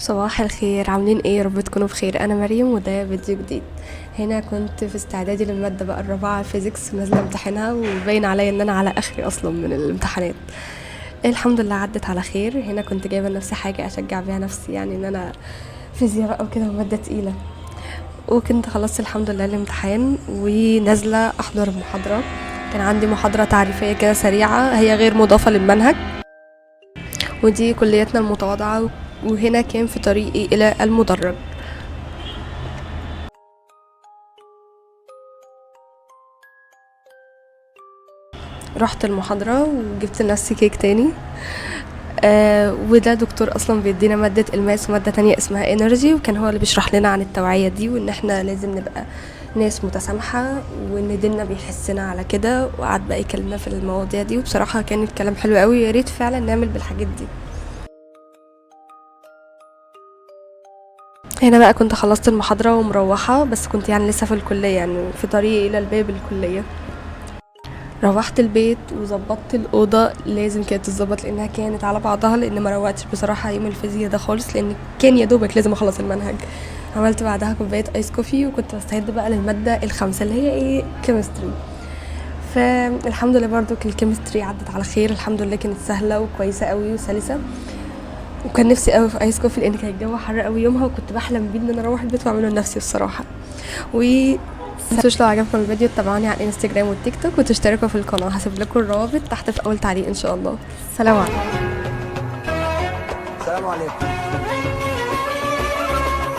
صباح الخير، عاملين ايه؟ يا رب تكونوا بخير. انا مريم وده فيديو جديد. هنا كنت في استعدادي للماده بقى الرابعه فيزيكس، نازله امتحانها وباين عليا ان انا على اخري اصلا من الامتحانات. الحمد لله عدت على خير. هنا كنت جايبه لنفسي حاجه اشجع بيها نفسي، يعني ان انا فيزياء بقى وكده وماده تقيله. وكنت خلصت الحمد لله الامتحان ونازله احضر المحاضره. كان عندي محاضره تعريفيه كده سريعه، هي غير مضافه للمنهج، ودي كليتنا المتواضعه. وهنا كان في طريقي الى المدرج. رحت المحاضرة وجبت لنفسي كيك تاني. وده دكتور اصلا بيدينا مادة الماس ومادة تانية اسمها انرجي، وكان هو اللي بيشرح لنا عن التوعية دي، وان احنا لازم نبقى ناس متسامحة، وان ديننا بيحسنا على كده. وقعد بقى يكلمنا في المواضيع دي، وبصراحة كان الكلام حلو قوي. يا ريت فعلا نعمل بالحاجات دي. هنا بقى كنت خلصت المحاضرة ومروحة، بس كنت يعني لسه في الكلية، يعني في طريقي الى الباب الكلية. روحت البيت وظبطت الأوضة، لازم كانت تتظبط لأنها كانت على بعضها، لأن ما روقتش بصراحة يوم الفيزياء ده خالص، لأن كان يا دوبك لازم أخلص المنهج. عملت بعدها كوباية آيس كوفي، وكنت بستعد بقى للمادة الخامسة اللي هي ايه، كيمستري. فالحمد لله برضو الكيمستري عدت على خير، الحمد لله كانت سهلة وكويسة قوي وسلسة. وكان نفسي قوي في آيس كوفي لأن كان الجو حر قوي يومها، وكنت بحلم بيه إن أنا أروح البيت وأعمله لنفسي الصراحة. و متنسوش لو عجبكم الفيديو تتابعوني على الانستجرام والتيك توك وتشتركوا في القناة، هسيب لكم الروابط تحت في اول تعليق ان شاء الله. سلام عليكم. السلام عليكم.